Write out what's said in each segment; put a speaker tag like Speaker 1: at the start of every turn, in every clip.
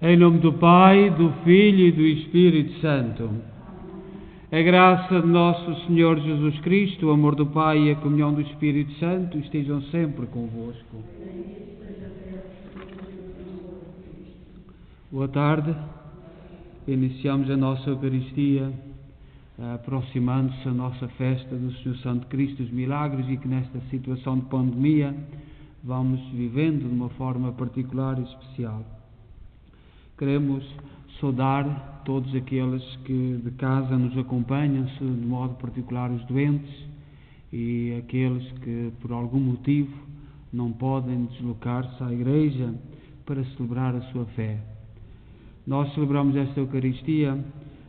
Speaker 1: Em nome do Pai, do Filho e do Espírito Santo. A graça de nosso Senhor Jesus Cristo, o amor do Pai e a comunhão do Espírito Santo estejam sempre convosco. Boa tarde. Iniciamos a nossa Eucaristia, aproximando-se a nossa festa do Senhor Santo Cristo dos Milagres, e que nesta situação de pandemia vamos vivendo de uma forma particular e especial. Queremos saudar todos aqueles que de casa nos acompanham, de modo particular os doentes e aqueles que por algum motivo não podem deslocar-se à igreja para celebrar a sua fé. Nós celebramos esta Eucaristia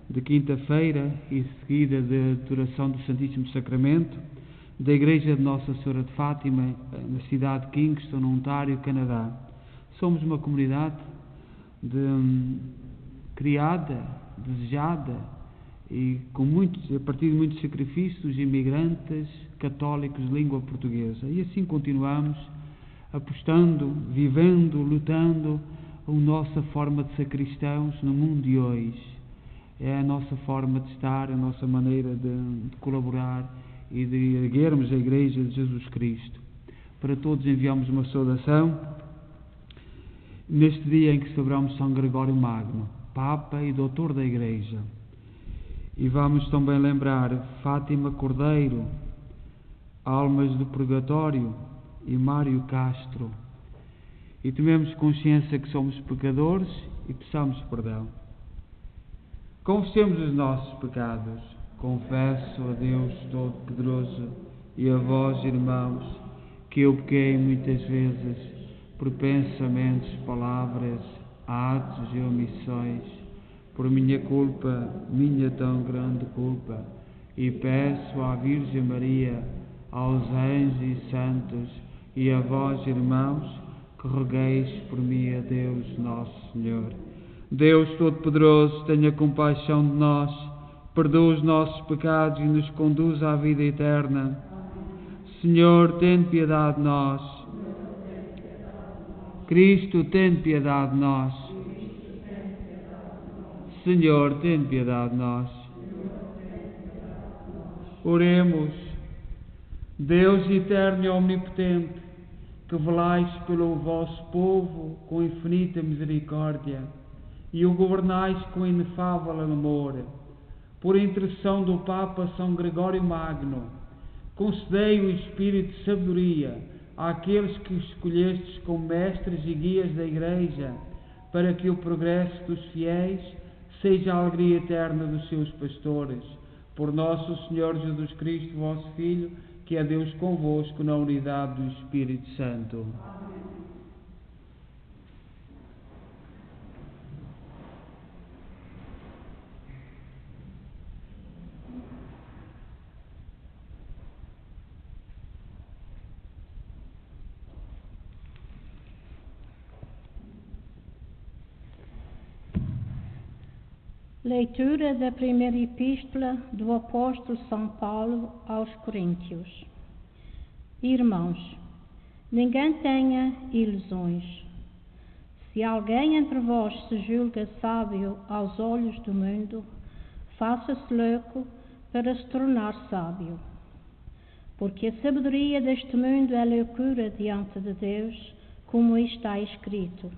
Speaker 1: de quinta-feira e seguida da adoração do Santíssimo Sacramento da Igreja de Nossa Senhora de Fátima, na cidade de Kingston, no Ontário, Canadá. Somos uma comunidade criada, desejada e a partir de muitos sacrifícios dos imigrantes católicos de língua portuguesa. E assim continuamos apostando, vivendo, lutando a nossa forma de ser cristãos no mundo de hoje. É a nossa forma de estar, a nossa maneira de colaborar e de erguermos a Igreja de Jesus Cristo. Para todos enviamos uma saudação neste dia em que celebramos São Gregório Magno, Papa e Doutor da Igreja. E vamos também lembrar Fátima Cordeiro, Almas do Purgatório e Mário Castro. E tomemos consciência que somos pecadores e peçamos perdão. Confessemos os nossos pecados. Confesso a Deus Todo-Poderoso e a vós, irmãos, que eu pequei muitas vezes por pensamentos, palavras, atos e omissões, por minha culpa, minha tão grande culpa, e peço à Virgem Maria, aos anjos e santos, e a vós, irmãos, que rogueis por mim a Deus Nosso Senhor. Deus Todo-Poderoso, tenha compaixão de nós, perdoa os nossos pecados e nos conduz à vida eterna. Senhor, tem piedade de nós. Cristo, tem piedade de nós. Senhor, tem piedade de nós. Oremos. Deus eterno e omnipotente, que velais pelo vosso povo com infinita misericórdia e o governais com inefável amor, por intercessão do Papa São Gregório Magno, concedei o espírito de sabedoria àqueles que escolhestes como mestres e guias da Igreja, para que o progresso dos fiéis seja a alegria eterna dos seus pastores. Por nosso Senhor Jesus Cristo, vosso Filho, que é Deus convosco na unidade do Espírito Santo.
Speaker 2: Leitura da primeira epístola do apóstolo São Paulo aos Coríntios. Irmãos, ninguém tenha ilusões. Se alguém entre vós se julga sábio aos olhos do mundo, faça-se louco para se tornar sábio. Porque a sabedoria deste mundo é loucura diante de Deus, como está escrito: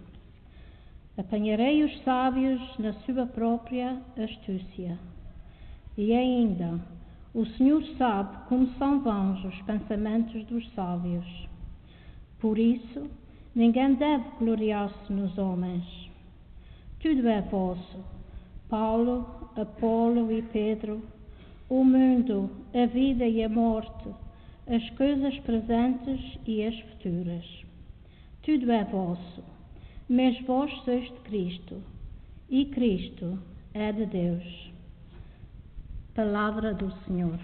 Speaker 2: apanharei os sábios na sua própria astúcia. E ainda, o Senhor sabe como são vãos os pensamentos dos sábios. Por isso, ninguém deve gloriar-se nos homens. Tudo é vosso: Paulo, Apolo e Pedro, o mundo, a vida e a morte, as coisas presentes e as futuras. Tudo é vosso. Mas vós sois de Cristo, e Cristo é de Deus. Palavra do Senhor.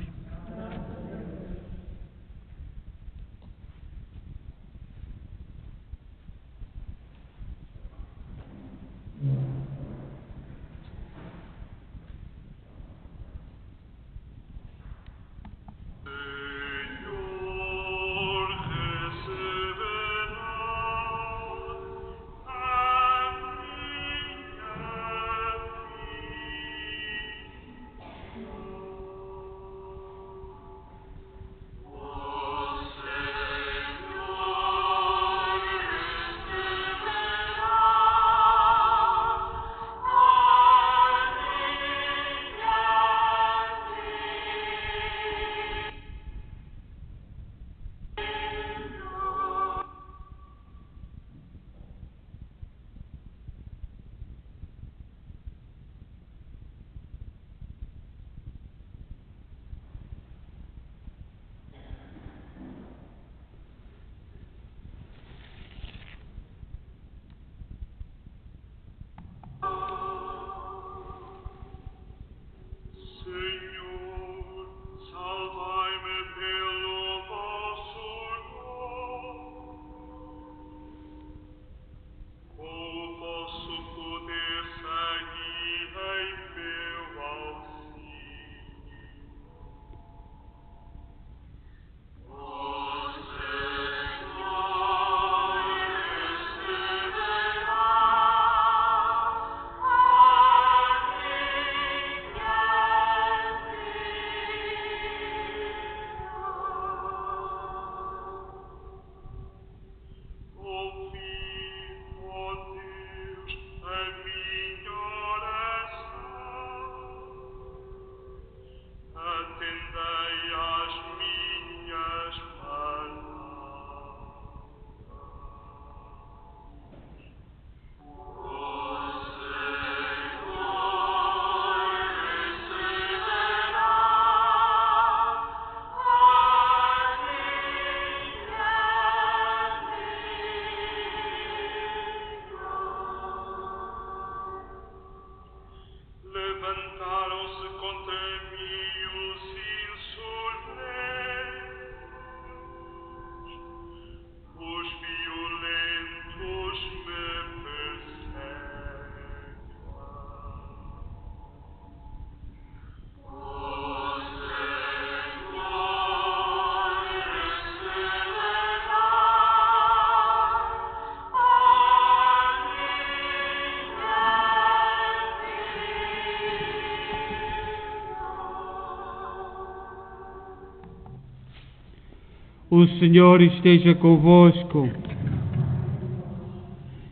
Speaker 1: O Senhor esteja convosco.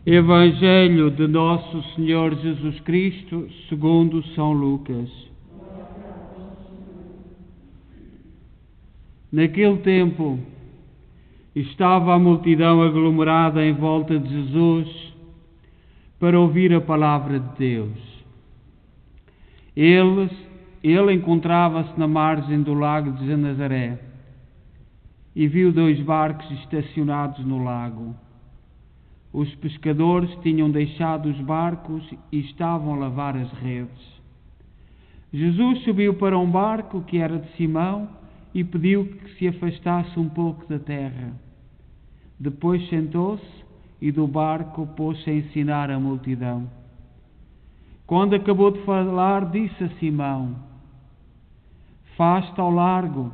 Speaker 1: Evangelho de Nosso Senhor Jesus Cristo, segundo São Lucas. Naquele tempo, estava a multidão aglomerada em volta de Jesus para ouvir a palavra de Deus. Ele encontrava-se na margem do lago de Genezaré e viu 2 barcos estacionados no lago. Os pescadores tinham deixado os barcos e estavam a lavar as redes. Jesus subiu para um barco que era de Simão e pediu que se afastasse um pouco da terra. Depois sentou-se e do barco pôs-se a ensinar a multidão. Quando acabou de falar, disse a Simão: "Faste ao largo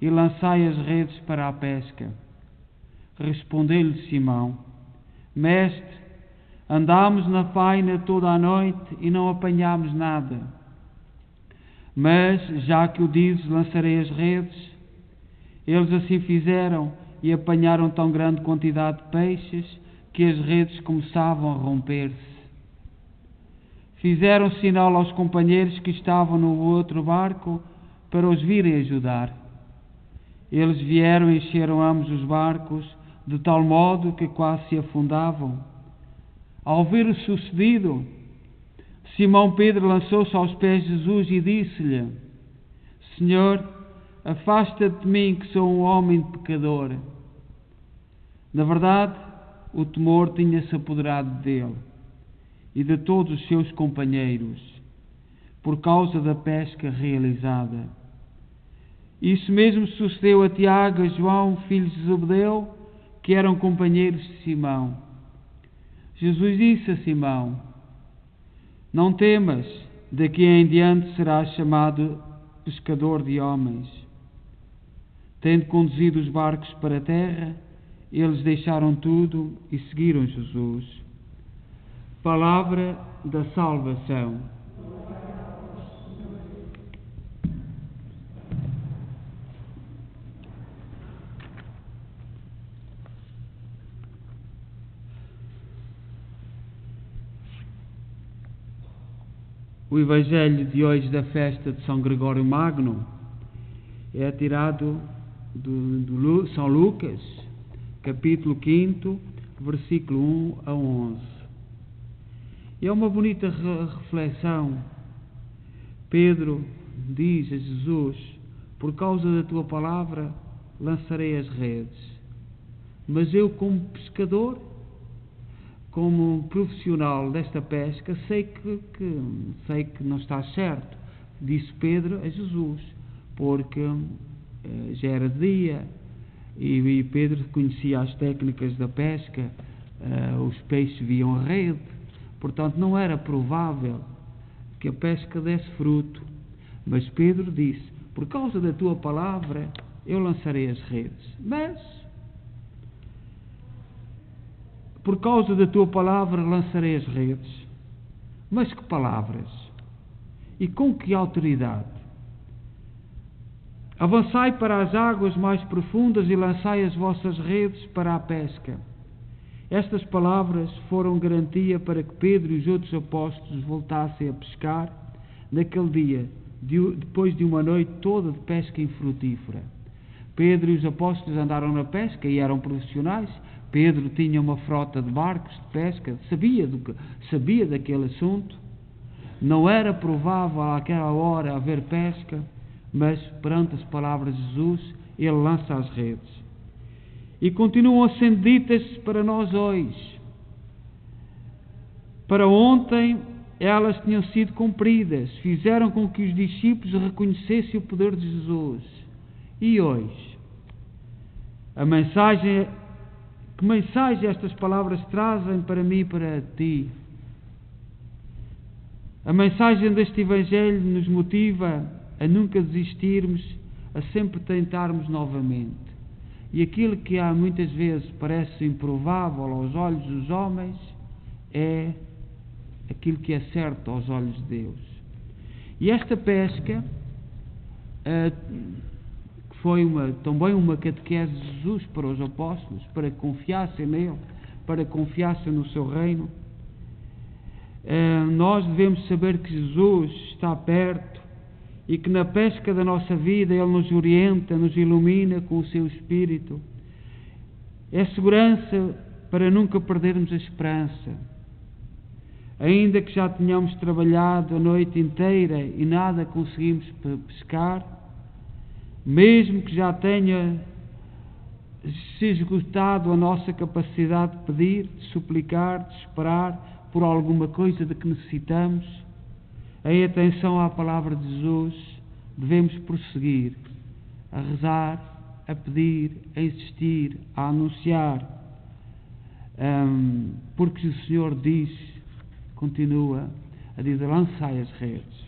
Speaker 1: e lançai as redes para a pesca." Respondeu-lhe Simão: "Mestre, andámos na faina toda a noite e não apanhámos nada. Mas, já que o dizes, lançarei as redes." Eles assim fizeram e apanharam tão grande quantidade de peixes que as redes começavam a romper-se. Fizeram sinal aos companheiros que estavam no outro barco para os virem ajudar. Eles vieram e encheram ambos os barcos, de tal modo que quase se afundavam. Ao ver o sucedido, Simão Pedro lançou-se aos pés de Jesus e disse-lhe: "Senhor, afasta-te de mim, que sou um homem pecador." Na verdade, o temor tinha-se apoderado dele e de todos os seus companheiros, por causa da pesca realizada. Isso mesmo sucedeu a Tiago e a João, filhos de Zebedeu, que eram companheiros de Simão. Jesus disse a Simão: "Não temas, daqui em diante serás chamado pescador de homens." Tendo conduzido os barcos para a terra, eles deixaram tudo e seguiram Jesus. Palavra da salvação. O Evangelho de hoje da festa de São Gregório Magno é tirado do São Lucas, capítulo 5, versículo 1 a 11. É uma bonita reflexão. Pedro diz a Jesus: "Por causa da tua palavra lançarei as redes." Mas eu, como pescador, como profissional desta pesca, sei que não está certo, disse Pedro a Jesus, porque já era dia e Pedro conhecia as técnicas da pesca, os peixes viam a rede, portanto não era provável que a pesca desse fruto. Mas Pedro disse: "Por causa da tua palavra eu lançarei as redes." Mas por causa da tua palavra lançarei as redes. Mas que palavras? E com que autoridade? Avançai para as águas mais profundas e lançai as vossas redes para a pesca. Estas palavras foram garantia para que Pedro e os outros apóstolos voltassem a pescar naquele dia, depois de uma noite toda de pesca infrutífera. Pedro e os apóstolos andaram na pesca e eram profissionais. Pedro tinha uma frota de barcos de pesca, sabia daquele assunto. Não era provável àquela hora haver pesca, mas perante as palavras de Jesus, ele lança as redes. E continuam sendo ditas para nós hoje. Para ontem, elas tinham sido cumpridas, fizeram com que os discípulos reconhecessem o poder de Jesus. E hoje, que mensagem estas palavras trazem para mim e para ti? A mensagem deste Evangelho nos motiva a nunca desistirmos, a sempre tentarmos novamente. E aquilo que há muitas vezes parece improvável aos olhos dos homens é aquilo que é certo aos olhos de Deus. E esta pesca que foi também uma catequese de Jesus para os apóstolos, para que confiassem nele, para que confiassem no seu reino. Nós devemos saber que Jesus está perto e que na pesca da nossa vida Ele nos orienta, nos ilumina com o seu Espírito. É segurança para nunca perdermos a esperança. Ainda que já tenhamos trabalhado a noite inteira e nada conseguimos pescar, mesmo que já tenha se esgotado a nossa capacidade de pedir, de suplicar, de esperar por alguma coisa de que necessitamos, em atenção à palavra de Jesus, devemos prosseguir a rezar, a pedir, a insistir, a anunciar, porque o Senhor diz, continua a dizer, lançai as redes.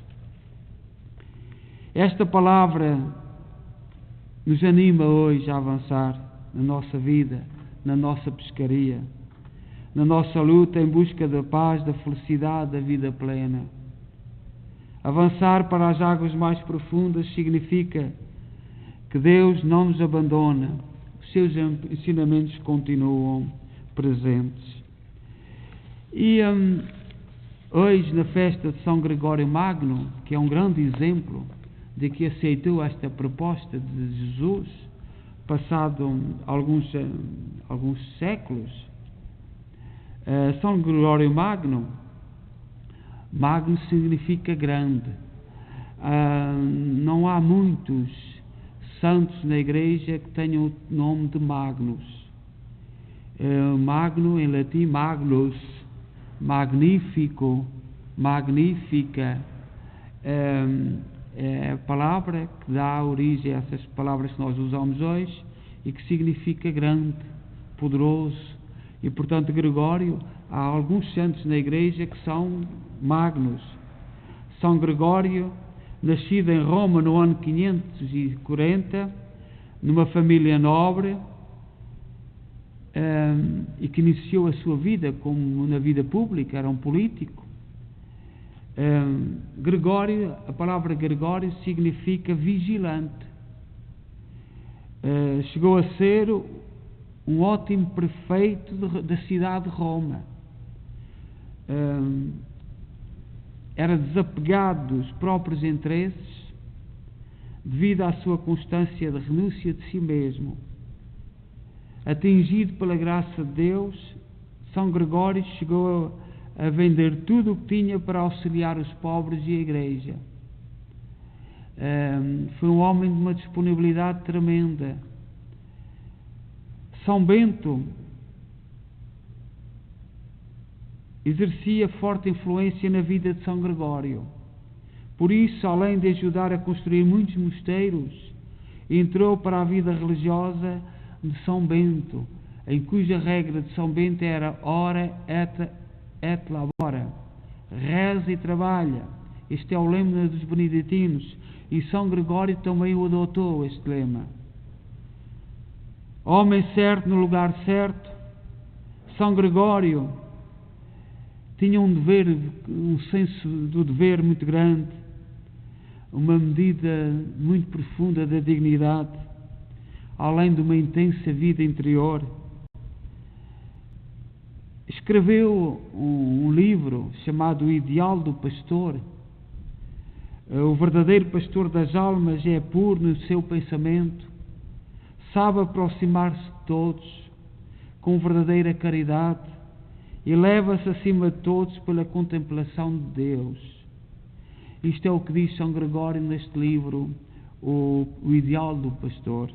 Speaker 1: Esta palavra nos anima hoje a avançar na nossa vida, na nossa pescaria, na nossa luta em busca da paz, da felicidade, da vida plena. Avançar para as águas mais profundas significa que Deus não nos abandona, os seus ensinamentos continuam presentes. E hoje, na festa de São Gregório Magno, que é um grande exemplo de que aceitou esta proposta de Jesus, passado alguns séculos, São Gregório Magno, Magno significa grande. Não há muitos santos na Igreja que tenham o nome de Magnus. Magno, em latim, Magnus, magnífico, magnífica, é a palavra que dá origem a essas palavras que nós usamos hoje e que significa grande, poderoso. E, portanto, Gregório, há alguns santos na Igreja que são magnos. São Gregório, nascido em Roma no ano 540, numa família nobre, e que iniciou a sua vida como na vida pública, era um político. Gregório, a palavra Gregório significa vigilante. Chegou a ser um ótimo prefeito da cidade de Roma. Era desapegado dos próprios interesses devido à sua constância de renúncia de si mesmo. Atingido pela graça de Deus, São Gregório chegou a vender tudo o que tinha para auxiliar os pobres e a Igreja. Foi um homem de uma disponibilidade tremenda. São Bento exercia forte influência na vida de São Gregório. Por isso, além de ajudar a construir muitos mosteiros, entrou para a vida religiosa de São Bento, em cuja regra de São Bento era ora et labora, reza e trabalha. Este é o lema dos beneditinos, e São Gregório também o adotou, este lema. Homem certo no lugar certo, São Gregório tinha um senso do dever muito grande, uma medida muito profunda da dignidade, além de uma intensa vida interior. Escreveu um livro chamado O Ideal do Pastor. O verdadeiro pastor das almas é puro no seu pensamento, sabe aproximar-se de todos com verdadeira caridade e leva-se acima de todos pela contemplação de Deus. Isto é o que diz São Gregório neste livro, o Ideal do Pastor.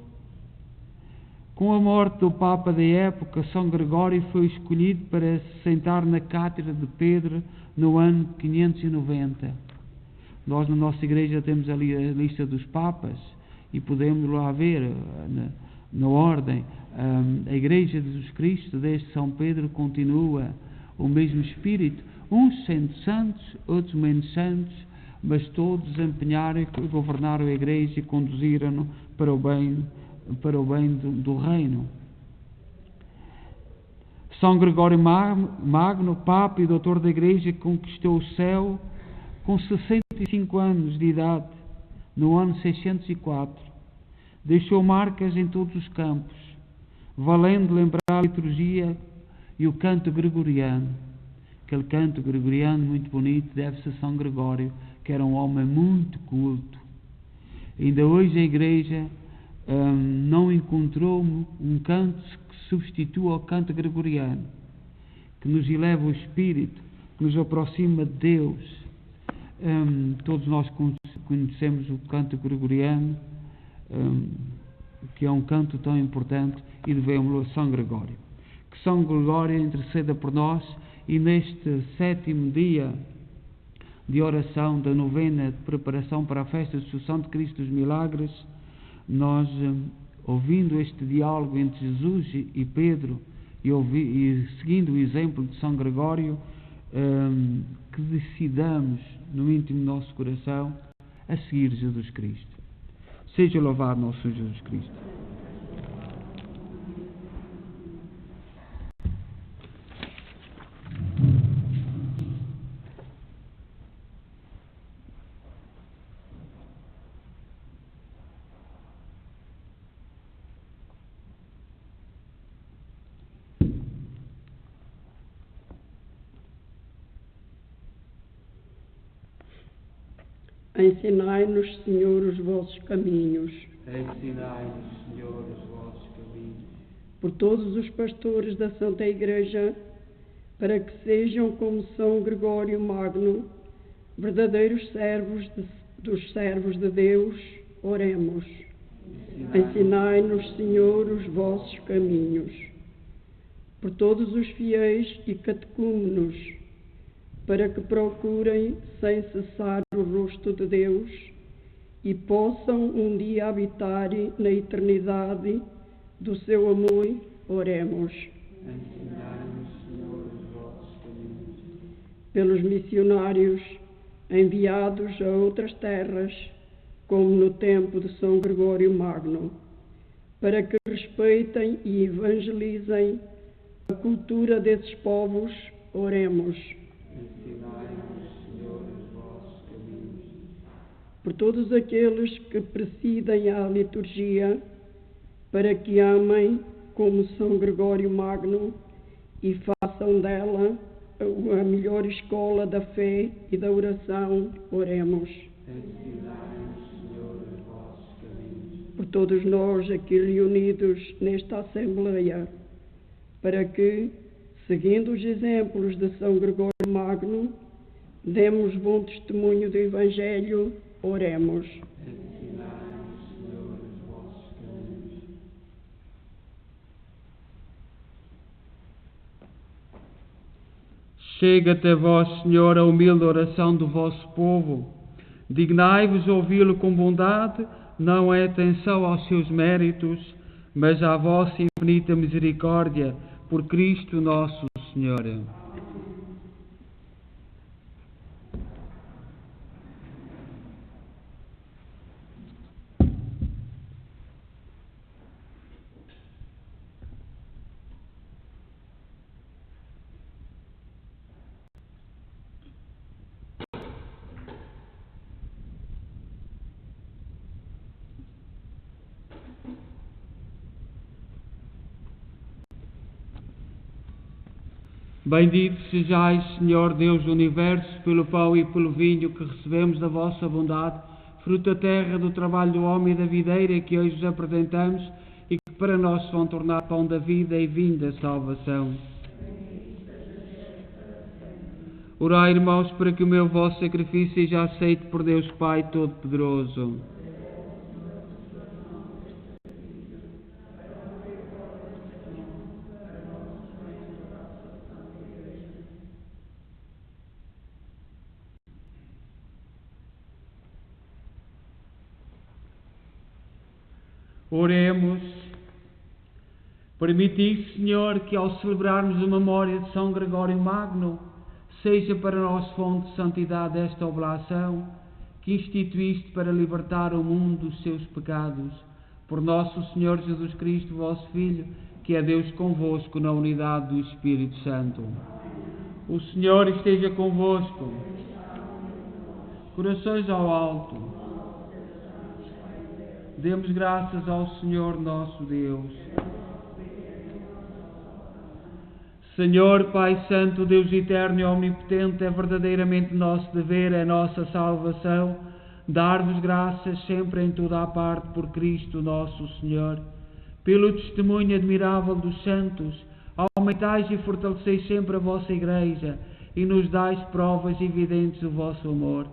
Speaker 1: Com a morte do Papa da época, São Gregório foi escolhido para se sentar na cátedra de Pedro no ano 590. Nós na nossa igreja temos ali a lista dos Papas e podemos lá ver na ordem. A Igreja de Jesus Cristo, desde São Pedro, continua o mesmo espírito, uns sendo santos, outros menos santos, mas todos desempenharam e governaram a Igreja e conduziram-no para o bem do reino. São Gregório Magno, Papa e Doutor da Igreja, conquistou o céu com 65 anos de idade, no ano 604. Deixou marcas em todos os campos, valendo lembrar a liturgia e o canto gregoriano. Aquele canto gregoriano muito bonito deve-se a São Gregório, que era um homem muito culto. Ainda hoje a Igreja não encontrou um canto que substitua ao canto gregoriano, que nos eleva o espírito, que nos aproxima de Deus. Todos nós conhecemos o canto gregoriano, que é um canto tão importante, e devemos-lo a São Gregório. Que São Gregório interceda por nós, e neste 7º dia de oração da novena de preparação para a festa de Assunção de Cristo dos Milagres, nós, ouvindo este diálogo entre Jesus e Pedro e seguindo o exemplo de São Gregório, que decidamos no íntimo do nosso coração a seguir Jesus Cristo. Seja louvado nosso Senhor Jesus Cristo.
Speaker 3: Ensinai-nos, Senhor, os vossos caminhos.
Speaker 1: Ensinai-nos, Senhor, os vossos caminhos.
Speaker 3: Por todos os pastores da Santa Igreja, para que sejam como São Gregório Magno, verdadeiros servos dos servos de Deus, oremos. Ensinai-nos, Senhor, os vossos caminhos. Por todos os fiéis e catecúmenos, para que procurem sem cessar o rosto de Deus e possam um dia habitar na eternidade do seu amor, oremos.
Speaker 1: Ensinai-nos, Senhor, os vossos caminhos.
Speaker 3: Pelos missionários enviados a outras terras, como no tempo de São Gregório Magno, para que respeitem e evangelizem a cultura desses povos, oremos.
Speaker 1: Ensinai-nos, Senhor, os vossos caminhos.
Speaker 3: Por todos aqueles que presidem a liturgia, para que amem como São Gregório Magno e façam dela a melhor escola da fé e da oração, oremos.
Speaker 1: Ensinai-nos, Senhor, os vossos caminhos.
Speaker 3: Por todos nós aqui reunidos nesta Assembleia, para que, seguindo os exemplos de São Gregório Magno, demos bom testemunho do Evangelho, oremos.
Speaker 1: Ensinai-nos, Senhor, os vossos caminhos. Chega até vós, Senhor, a humilde oração do vosso povo. Dignai-vos ouvi-lo com bondade, não é atenção aos seus méritos, mas à vossa infinita misericórdia, por Cristo nosso Senhor. Bendito sejais, Senhor Deus do Universo, pelo pão e pelo vinho que recebemos da vossa bondade, fruto da terra, do trabalho do homem e da videira que hoje vos apresentamos e que para nós se vão tornar pão da vida e vinho da salvação. Orai, irmãos, para que o meu vosso sacrifício seja aceito por Deus Pai Todo-Poderoso. Oremos. Permiti, Senhor, que ao celebrarmos a memória de São Gregório Magno, seja para nós fonte de santidade esta oblação que instituíste para libertar o mundo dos seus pecados. Por nosso Senhor Jesus Cristo, vosso Filho, que é Deus convosco na unidade do Espírito Santo. O Senhor esteja convosco. Corações ao alto. Demos graças ao Senhor nosso Deus. Senhor, Pai Santo, Deus eterno e omnipotente, é verdadeiramente nosso dever, é nossa salvação, dar-vos graças sempre em toda a parte por Cristo nosso Senhor. Pelo testemunho admirável dos santos, aumentais e fortaleceis sempre a vossa Igreja e nos dais provas evidentes do vosso amor.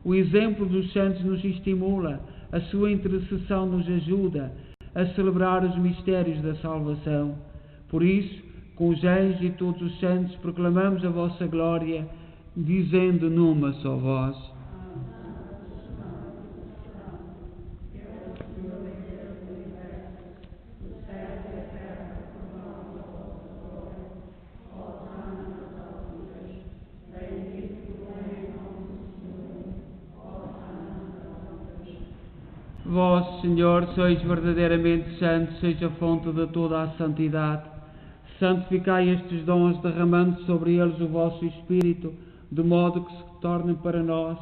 Speaker 1: O exemplo dos santos nos estimula, a sua intercessão nos ajuda a celebrar os mistérios da salvação. Por isso, com os anjos e todos os santos, proclamamos a vossa glória, dizendo numa só voz: Vós, Senhor, sois verdadeiramente santos, seja a fonte de toda a santidade. Santificai estes dons, derramando sobre eles o vosso Espírito, de modo que se tornem para nós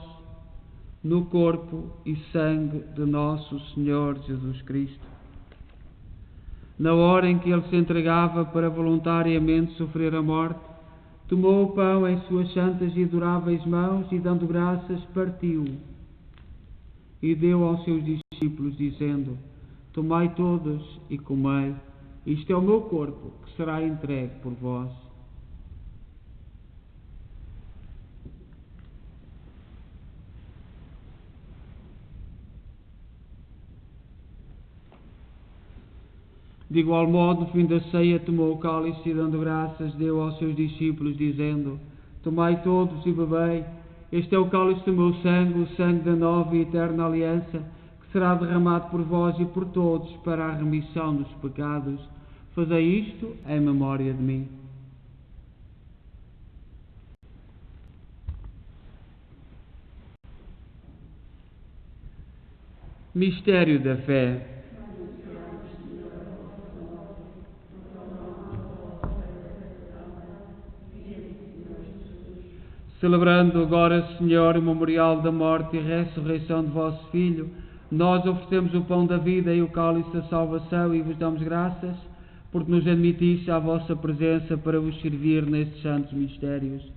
Speaker 1: no corpo e sangue de nosso Senhor Jesus Cristo. Na hora em que ele se entregava para voluntariamente sofrer a morte, tomou o pão em suas santas e adoráveis mãos e, dando graças, partiu e deu aos seus discípulos, dizendo: Tomai todos e comei, isto é o meu corpo, que será entregue por vós. De igual modo, no fim da ceia, tomou o cálice e, dando graças, deu aos seus discípulos, dizendo: Tomai todos e bebei, este é o cálice do meu sangue, o sangue da nova e eterna aliança, que será derramado por vós e por todos para a remissão dos pecados. Fazei isto em memória de mim. Mistério da fé. Celebrando agora, Senhor, o memorial da morte e ressurreição de vosso Filho, nós oferecemos o pão da vida e o cálice da salvação e vos damos graças, porque nos admitiste à vossa presença para vos servir nestes santos mistérios.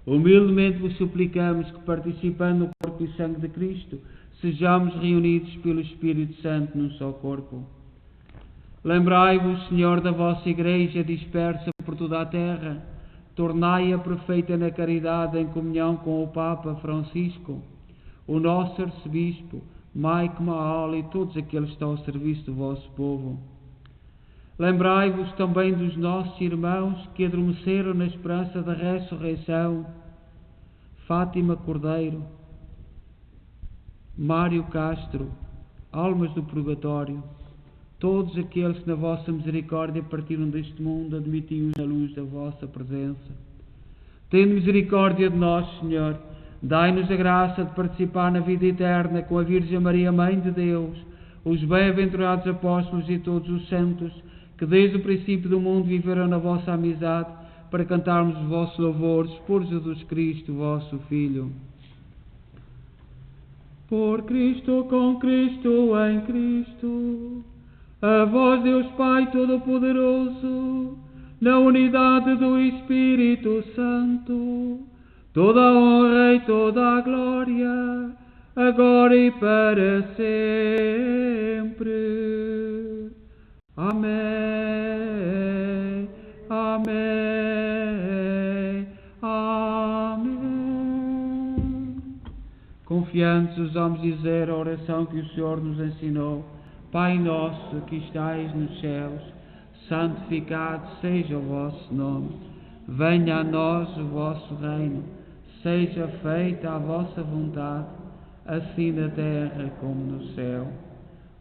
Speaker 1: Humildemente vos suplicamos que, participando no corpo e sangue de Cristo, sejamos reunidos pelo Espírito Santo num só corpo. Lembrai-vos, Senhor, da vossa Igreja dispersa por toda a terra. Tornai-a perfeita na caridade, em comunhão com o Papa Francisco, o nosso arcebispo, Mike Mahal e todos aqueles que estão ao serviço do vosso povo. Lembrai-vos também dos nossos irmãos que adormeceram na esperança da ressurreição: Fátima Cordeiro, Mário Castro, almas do purgatório, todos aqueles que na vossa misericórdia partiram deste mundo, admiti-os na luz da vossa presença. Tende misericórdia de nós, Senhor. Dai-nos a graça de participar na vida eterna com a Virgem Maria, Mãe de Deus, os bem-aventurados apóstolos e todos os santos, que desde o princípio do mundo viveram na vossa amizade, para cantarmos os vossos louvores por Jesus Cristo, vosso Filho. Por Cristo, com Cristo, em Cristo, a vós, Deus Pai Todo-Poderoso, na unidade do Espírito Santo, toda a honra e toda a glória, agora e para sempre. Amém. Amém. Amém. Confiantes, usamos dizer a oração que o Senhor nos ensinou: Pai nosso que estais nos céus, santificado seja o vosso nome. Venha a nós o vosso reino. Seja feita a vossa vontade, assim na terra como no céu.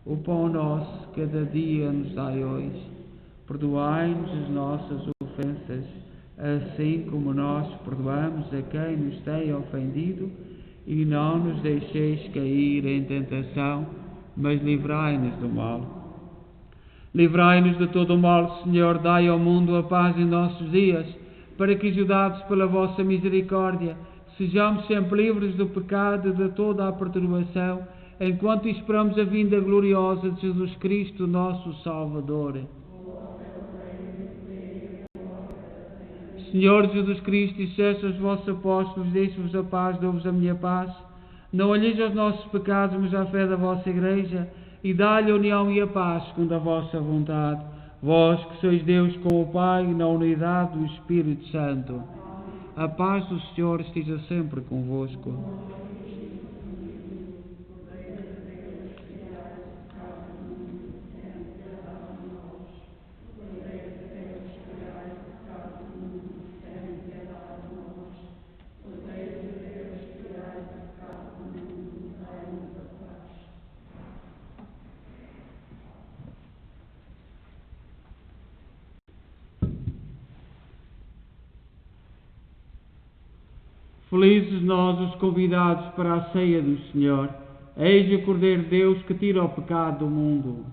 Speaker 1: O pão nosso cada dia nos dai hoje. Perdoai-nos as nossas ofensas, assim como nós perdoamos a quem nos tem ofendido, e não nos deixeis cair em tentação, mas livrai-nos do mal. Livrai-nos de todo o mal, Senhor, dai ao mundo a paz em nossos dias, para que, ajudados pela vossa misericórdia, sejamos sempre livres do pecado e de toda a perturbação, enquanto esperamos a vinda gloriosa de Jesus Cristo, nosso Salvador. Senhor Jesus Cristo, disseste aos vossos apóstolos: deixo-vos a paz, dou-vos a minha paz. Não olheis aos nossos pecados, mas à fé da vossa Igreja, e dá-lhe a união e a paz, segundo a vossa vontade. Vós que sois Deus com o Pai, na unidade do Espírito Santo. A paz do Senhor esteja sempre convosco. Felizes nós os convidados para a ceia do Senhor. Eis o Cordeiro de Deus que tira o pecado do mundo.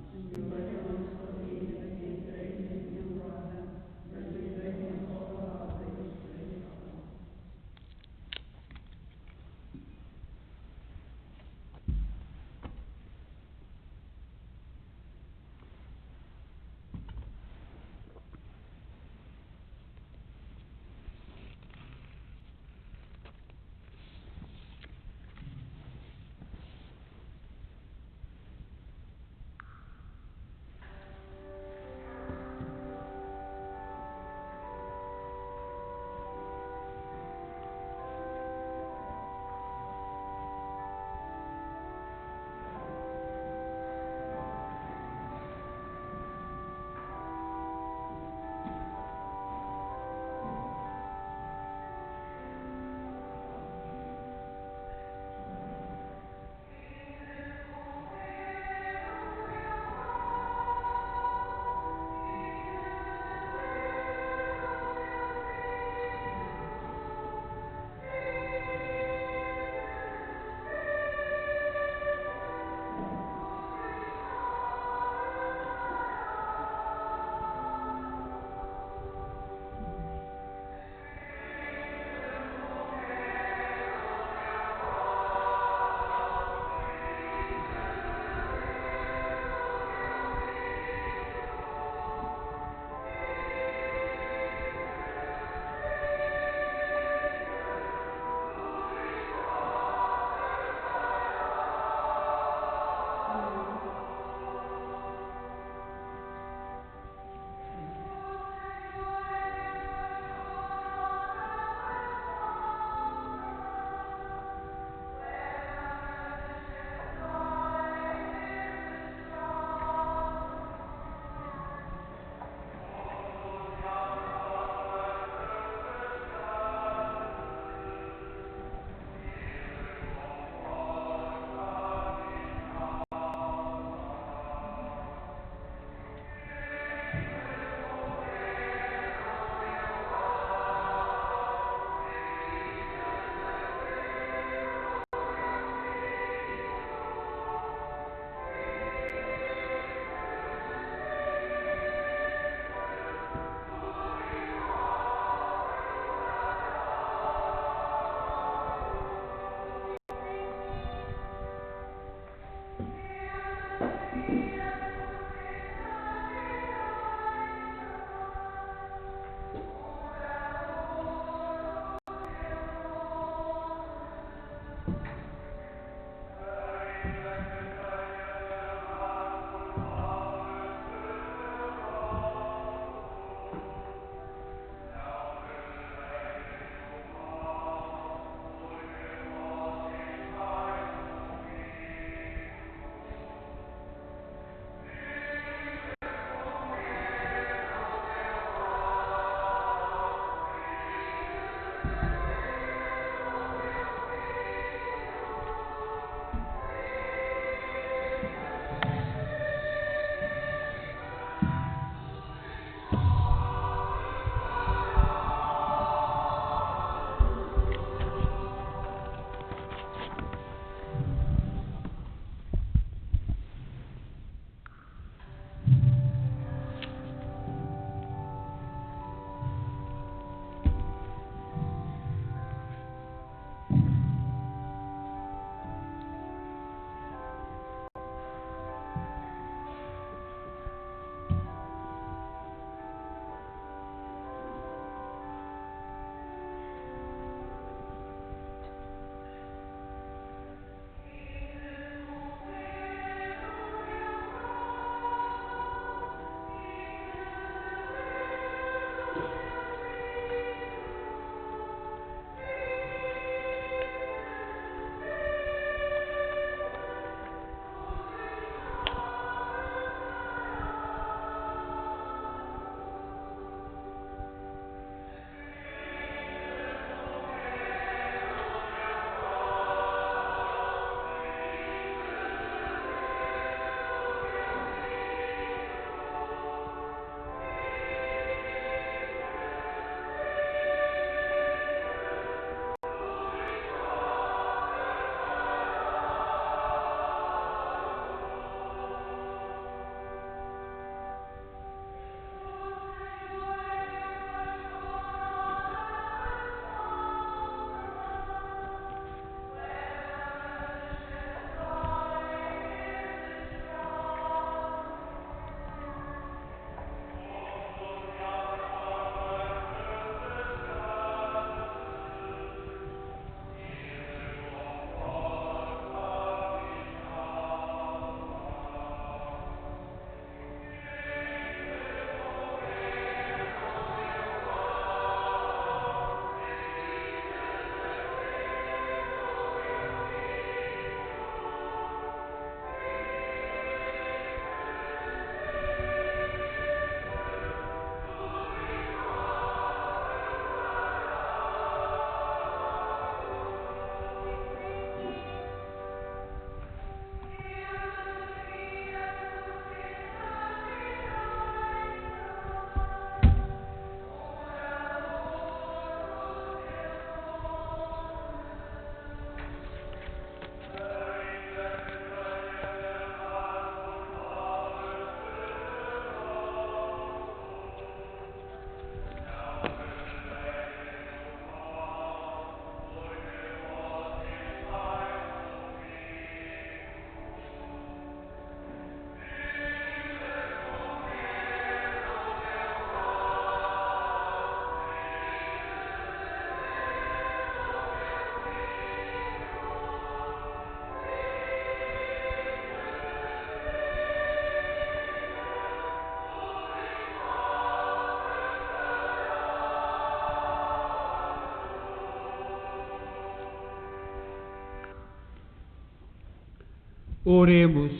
Speaker 1: Oremos.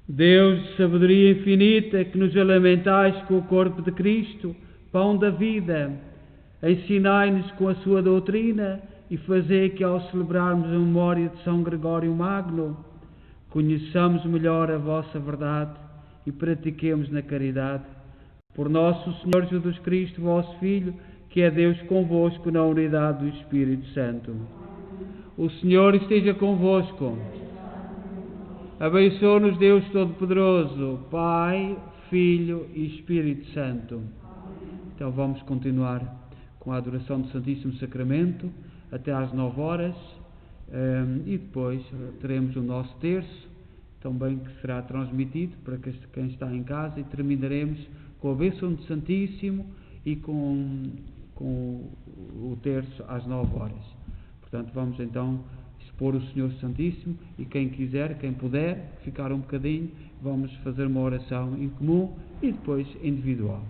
Speaker 1: Deus de sabedoria infinita, que nos alimentais com o corpo de Cristo, pão da vida, ensinai-nos com a sua doutrina e fazei que, ao celebrarmos a memória de São Gregório Magno, conheçamos melhor a vossa verdade e pratiquemos na caridade. Por nosso Senhor Jesus Cristo, vosso Filho, que é Deus convosco na unidade do Espírito Santo. O Senhor esteja convosco. Abençoe-nos Deus Todo-Poderoso, Pai, Filho e Espírito Santo. Então vamos continuar com a adoração do Santíssimo Sacramento até às 9 horas e depois teremos o nosso terço, também que será transmitido para quem está em casa, e terminaremos com a bênção do Santíssimo e com o terço às 9 horas. Portanto, vamos então expor o Senhor Santíssimo e quem quiser, quem puder, ficar um bocadinho, vamos fazer uma oração em comum e depois individual.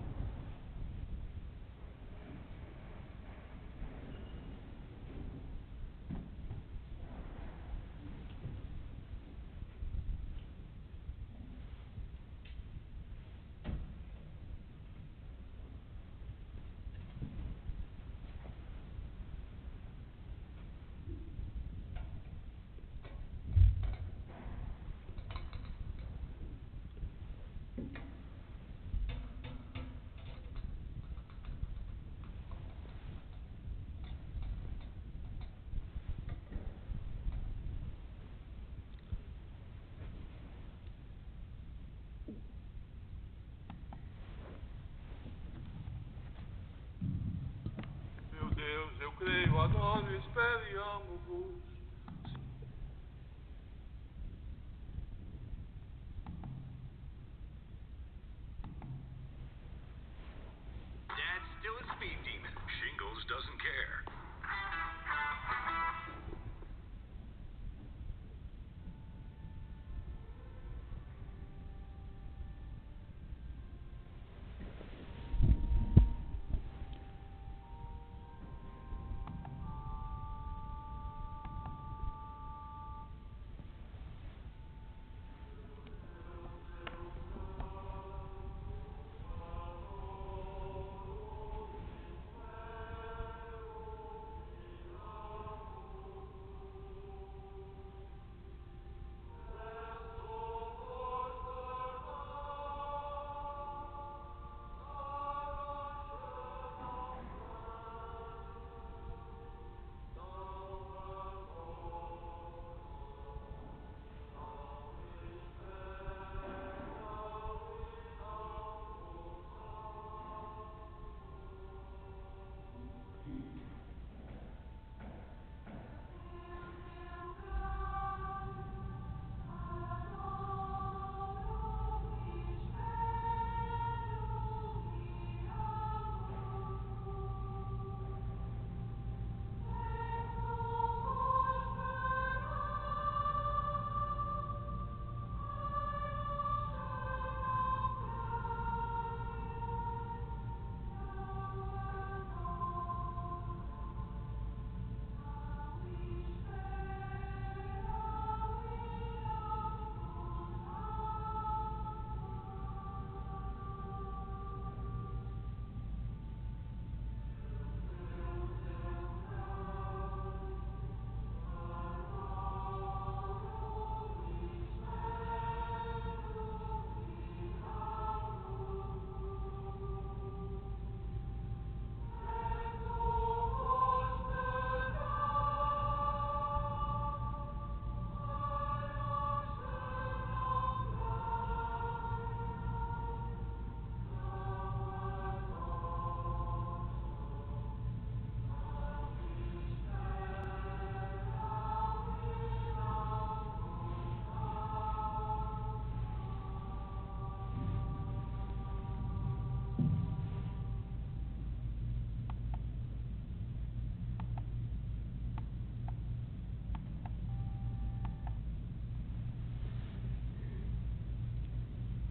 Speaker 4: Deus, eu creio, adoro e espero e amo-vos.
Speaker 5: Dad's still a speed demon. Shingles doesn't care.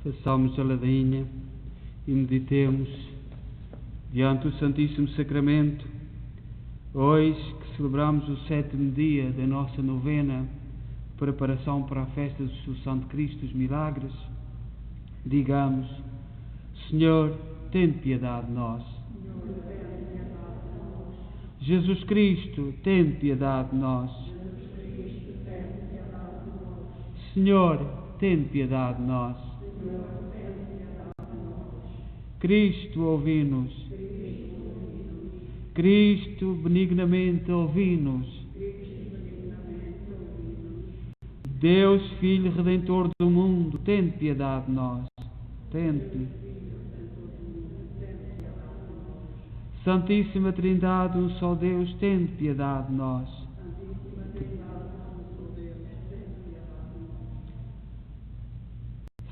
Speaker 1: Façamos a ladainha e meditemos diante do Santíssimo Sacramento, hoje que celebramos o 7º dia da nossa novena, preparação para a festa da Ressurreição de Cristo, os milagres. Digamos: Senhor, tende piedade de nós. Jesus Cristo, tende piedade de nós. Senhor, tende piedade de nós. Cristo, ouvi-nos. Cristo, benignamente ouvi-nos. Deus, Filho Redentor do mundo, tende piedade de nós. Tende. Santíssima Trindade, um só Deus, tende piedade de nós.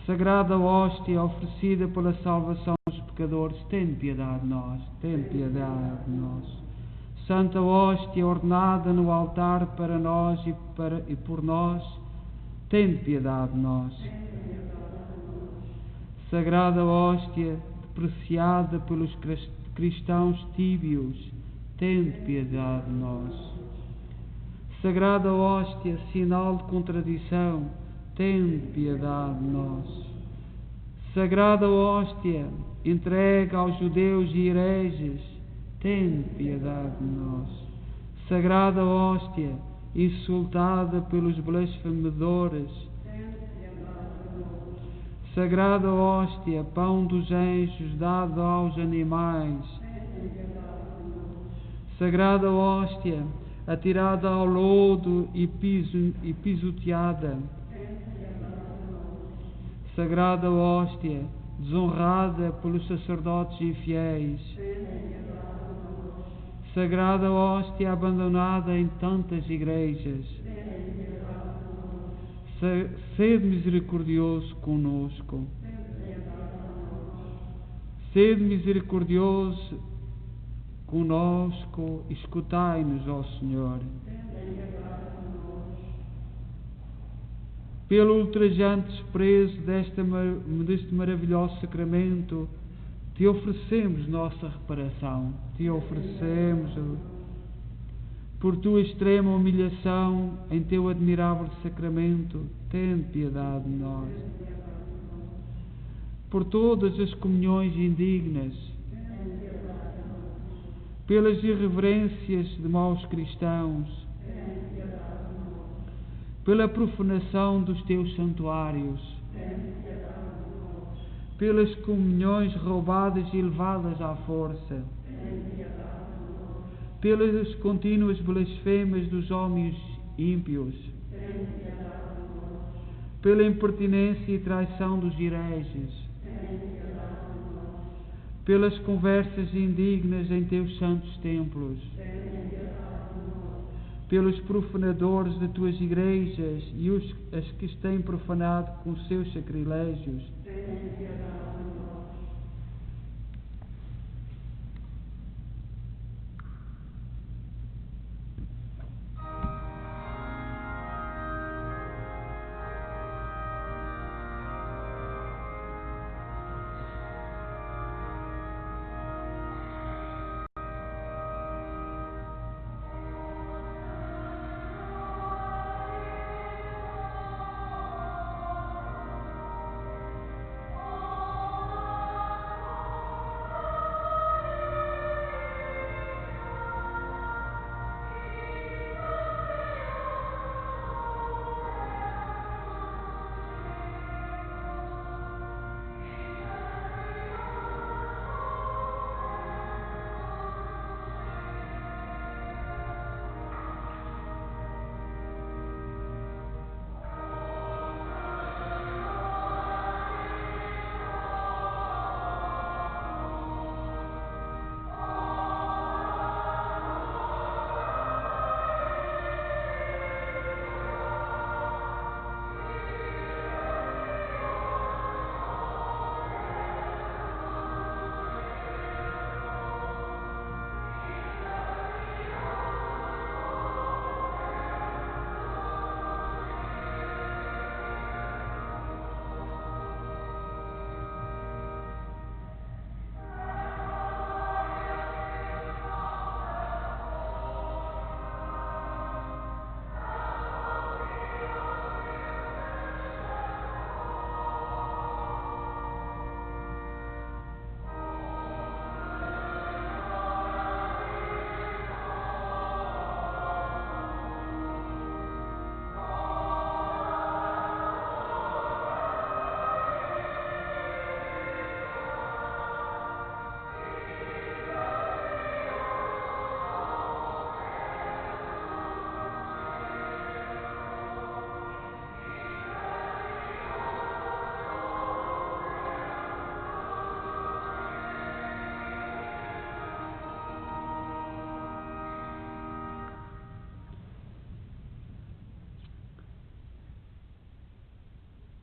Speaker 1: Sagrada hóstia oferecida pela salvação dos pecadores, tende piedade de nós. Tende piedade de nós. Santa hóstia ordenada no altar para nós e por nós, tende piedade de nós. Sagrada hóstia apreciada pelos cristãos tíbios, tende piedade de nós. Sagrada hóstia, sinal de contradição, tende piedade de nós. Sagrada hóstia, entregue aos judeus e hereges, tende piedade de nós. Sagrada hóstia, insultada pelos blasfemadores, Sagrada hóstia, pão dos anjos dado aos animais. Sagrada hóstia, atirada ao lodo e pisoteada. Sagrada hóstia, desonrada pelos sacerdotes infiéis. Sagrada hóstia, abandonada em tantas igrejas. Sede misericordioso conosco. Sede misericordioso conosco, escutai-nos, ó Senhor. Pelo ultrajante desprezo deste maravilhoso sacramento, te oferecemos nossa reparação. Te oferecemos por tua extrema humilhação em teu admirável sacramento, tende piedade de nós. Por todas as comunhões indignas, pelas irreverências de maus cristãos, pela profanação dos teus santuários, pelas comunhões roubadas e levadas à força, pelas contínuas blasfemas dos homens ímpios, pela impertinência e traição dos hereges, pelas conversas indignas em teus santos templos, pelos profanadores de tuas igrejas e as que os têm profanado com seus sacrilégios.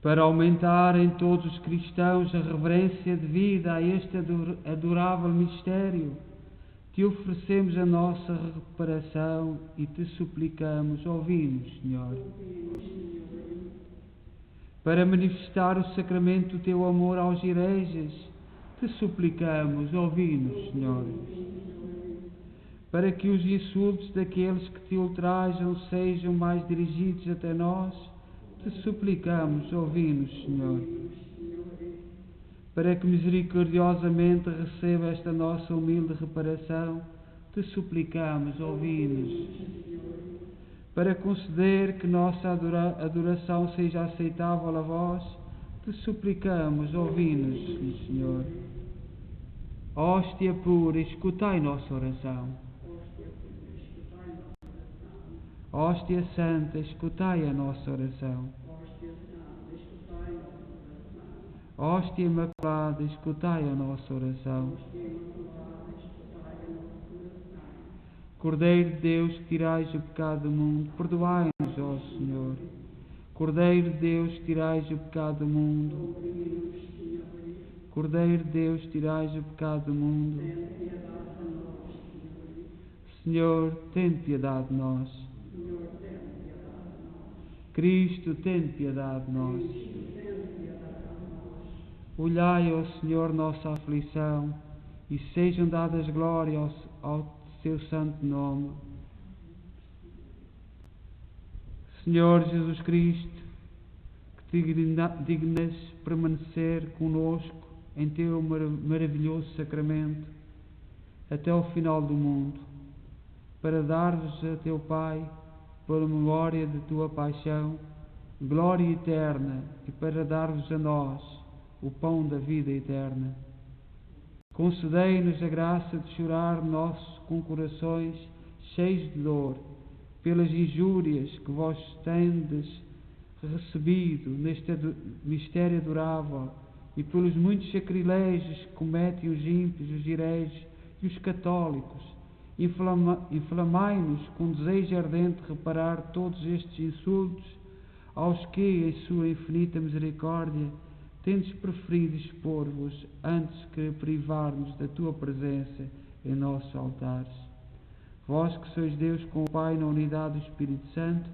Speaker 1: para aumentar em todos os cristãos a reverência devida a este adorável mistério, te oferecemos a nossa reparação e te suplicamos, ouvi-nos, Senhor. Para manifestar o sacramento do teu amor aos hereges, te suplicamos, ouvi-nos, Senhor. Para que os insultos daqueles que te ultrajam sejam mais dirigidos até nós, te suplicamos, ouvi-nos, Senhor. Para que misericordiosamente receba esta nossa humilde reparação, te suplicamos, ouvi-nos. Para conceder que nossa adoração seja aceitável a vós, te suplicamos, ouvi-nos, Senhor. Hóstia pura, escutai nossa oração. Hóstia santa, escutai a nossa oração. Hóstia imaculada, escutai a nossa oração. Cordeiro de Deus, que tirais o pecado do mundo, perdoai-nos, ó Senhor. Cordeiro de Deus, tirais o pecado do mundo. Cordeiro de Deus, tirais o pecado do mundo. Senhor, tem piedade de nós. Cristo, tem piedade de nós. Olhai, ó Senhor, nossa aflição, e sejam dadas glórias ao seu santo nome. Senhor Jesus Cristo, que te dignas permanecer conosco em teu maravilhoso sacramento até ao final do mundo, para dar-vos a teu Pai, pela memória de tua paixão, glória eterna, e para dar-vos a nós o pão da vida eterna. Concedei-nos a graça de chorar com corações cheios de dor, pelas injúrias que vós tendes recebido neste mistério adorável, e pelos muitos sacrilégios que cometem os ímpios, os hereges e os católicos. Inflamai-nos com desejo ardente de reparar todos estes insultos, aos que, em sua infinita misericórdia, tendes preferido expor-vos antes que privar-nos da tua presença em nossos altares. Vós que sois Deus com o Pai na unidade do Espírito Santo,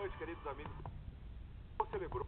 Speaker 4: noite, queridos amigos. Celebrou